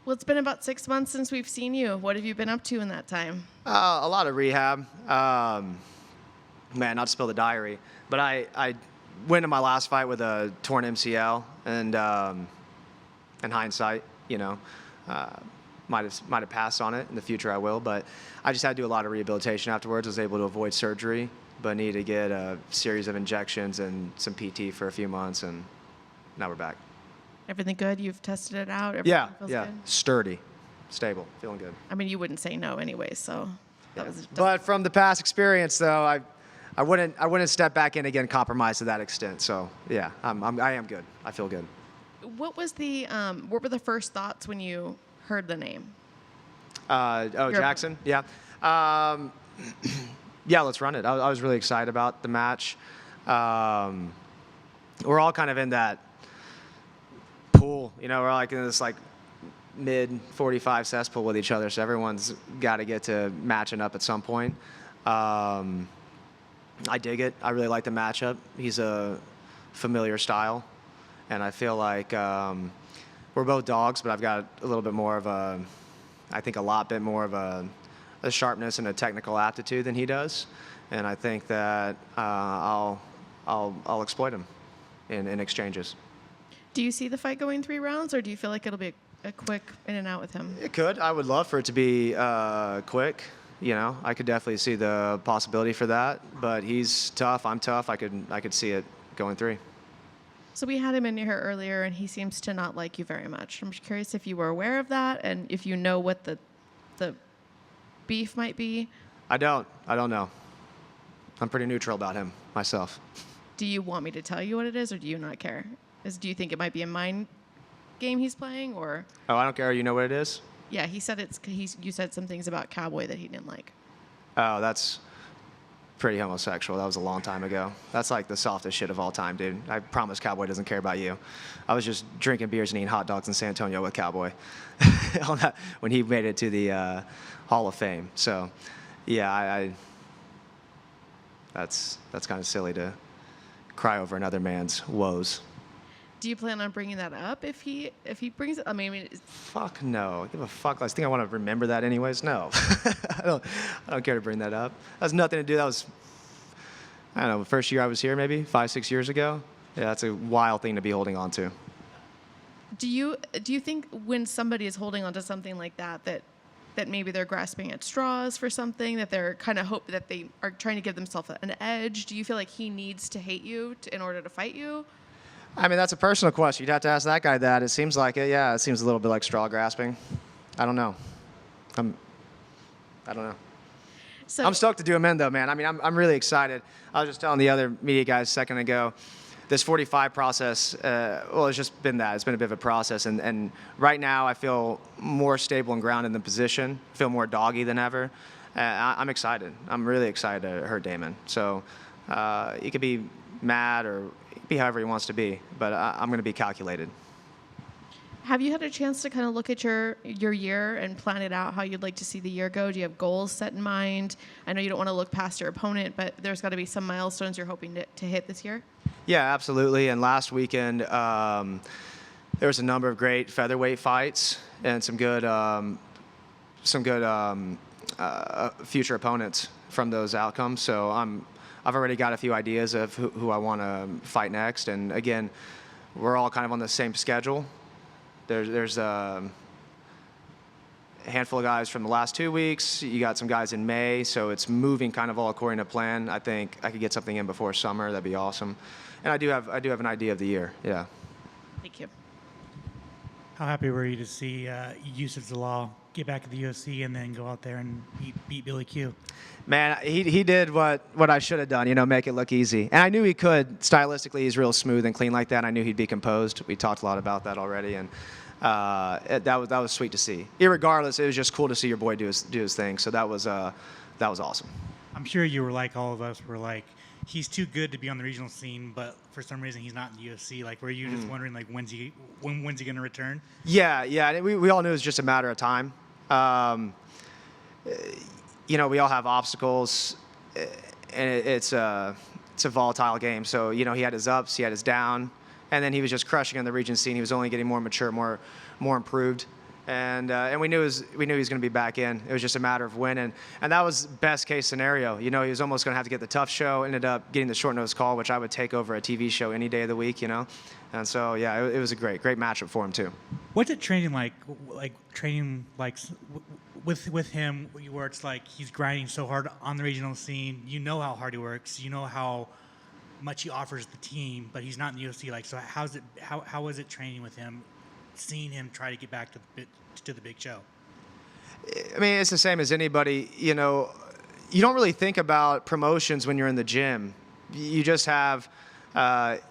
Well, it's been about 6 months since we've seen you. What have you been up to in that time? A lot of rehab. Man, not to spill the diary, but I went in my last fight with a torn MCL, and in hindsight, might have passed on it. In the future, I will, but I just had to do a lot of rehabilitation afterwards. I was able to avoid surgery, but needed to get a series of injections and some PT for a few months, and now we're back. Everything good? You've tested it out? Yeah, Feels yeah, good? sturdy, stable, feeling good. I mean, you wouldn't say no anyway, so that was. But from the past experience, though, I wouldn't step back in again compromised to that extent. So yeah, I am good. I feel good. What were the first thoughts when you heard the name? Jackson? Yeah. Yeah, let's run it. I was really excited about the match. We're all kind of in that pool, we're like in this like mid 45 cesspool with each other. So everyone's got to get to matching up at some point. I dig it. I really like the matchup. He's a familiar style, and I feel like we're both dogs, but I've got a little bit more of a lot bit more of a sharpness and a technical aptitude than he does, and I think that I'll exploit him in exchanges. Do you see the fight going 3 rounds, or do you feel like it'll be a quick in and out with him? It could. I would love for it to be quick. I could definitely see the possibility for that. But he's tough. I'm tough. I could see it going 3. So we had him in here earlier, and he seems to not like you very much. I'm just curious if you were aware of that, and if you know what the beef might be. I don't know. I'm pretty neutral about him myself. Do you want me to tell you what it is, or do you not care? Do you think it might be a mind game he's playing, or? Oh, I don't care. You know what it is? Yeah, he said you said some things about Cowboy that he didn't like. Oh, that's pretty homosexual. That was a long time ago. That's like the softest shit of all time, dude. I promise Cowboy doesn't care about you. I was just drinking beers and eating hot dogs in San Antonio with Cowboy when he made it to the Hall of Fame. So, yeah, that's kind of silly to cry over another man's woes. Do you plan on bringing that up if he brings it? I mean, fuck no. Give a fuck. I think I want to remember that anyways. No, I don't care to bring that up. That has nothing to do. That was, I don't know, the first year I was here, maybe 5-6 years ago. Yeah, that's a wild thing to be holding on to. Do you think when somebody is holding on to something like that maybe they're grasping at straws for something, that they're kind of hope that they are trying to give themselves an edge? Do you feel like he needs to hate you in order to fight you? I mean, that's a personal question. You'd have to ask that guy that. It seems like it. Yeah, it seems a little bit like straw grasping. I don't know. I don't know. So, I'm stoked to do him in, though, man. I mean, I'm really excited. I was just telling the other media guys a second ago, this 45 process, it's just been that. It's been a bit of a process. And right now, I feel more stable and grounded in the position. I feel more doggy than ever. I'm excited. I'm really excited to hurt Damon. So he could be mad or be however he wants to be, but I'm going to be calculated. Have you had a chance to kind of look at your year and plan it out how you'd like to see the year go? Do you have goals set in mind? I know you don't want to look past your opponent, but there's got to be some milestones you're hoping to hit this year? Yeah, absolutely. And last weekend, there was a number of great featherweight fights and some good future opponents from those outcomes. So I've already got a few ideas of who I want to fight next. And again, we're all kind of on the same schedule. There's a handful of guys from the last 2 weeks. You got some guys in May, so it's moving kind of all according to plan. I think I could get something in before summer. That'd be awesome. And I do have an idea of the year. Yeah. Thank you. How happy were you to see Yusuf Zalal get back to the UFC and then go out there and beat Billy Q? Man, he did what I should have done, make it look easy. And I knew he could. Stylistically, he's real smooth and clean like that. I knew he'd be composed. We talked a lot about that already, and that was sweet to see. Irregardless, it was just cool to see your boy do his thing. So that was awesome. I'm sure you were like all of us were like, he's too good to be on the regional scene, but for some reason he's not in the UFC. Like, were you just wondering like when's he going to return? Yeah. We all knew it was just a matter of time. We all have obstacles, and it's a volatile game. So, he had his ups, he had his down, and then he was just crushing on the region scene. He was only getting more mature, more improved, and we knew he was going to be back in. It was just a matter of when, and that was best case scenario. You know, he was almost going to have to get the tough show. Ended up getting the short notice call, which I would take over a TV show any day of the week. You know, and so yeah, it was a great matchup for him too. What's it training like training like with him, where it's like he's grinding so hard on the regional scene? You know how hard he works. You know how much he offers the team, but he's not in the UFC. Like, so how was it training with him, seeing him try to get back to the big show? I mean, it's the same as anybody. You know, you don't really think about promotions when you're in the gym. You just have,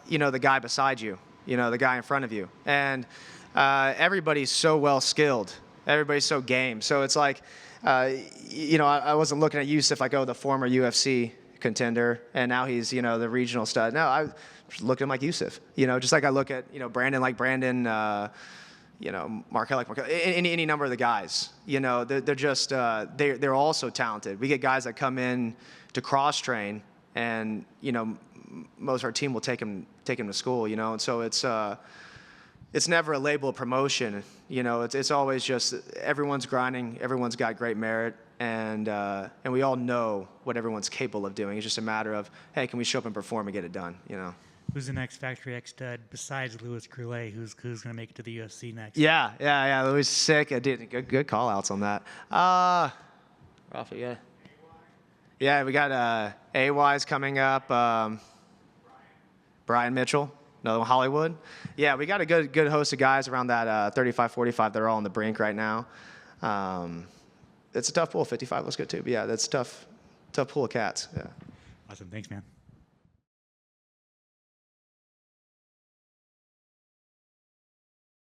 you know, the guy beside you, you know, the guy in front of you, and everybody's so well skilled. Everybody's so game. So it's like, you know, I wasn't looking at Yusuf like, oh, the former UFC contender, and now he's, you know, the regional stud. No, I look at him like Yusuf. You know, just like I look at, you know, Brandon like Brandon, you know, Markel like Markel, any number of the guys. You know, they're just they're all so talented. We get guys that come in to cross train, and you know, most of our team will take him to school. You know, and so it's never a label of promotion. You know, it's always just everyone's grinding, everyone's got great merit, and we all know what everyone's capable of doing. It's just a matter of, hey, can we show up and perform and get it done? You know. Who's the next Factory X stud besides Louis Croulet? Who's going to make it to the UFC next? Yeah. Louis is sick. I did good call outs on that. Rafa, yeah. Yeah, we got AY's coming up. Brian Mitchell. Another one, Hollywood. Yeah, we got a good host of guys around that 35, 45 that are all on the brink right now. It's a tough pool. 55 looks good too. But yeah, that's tough pool of cats. Yeah. Awesome. Thanks, man.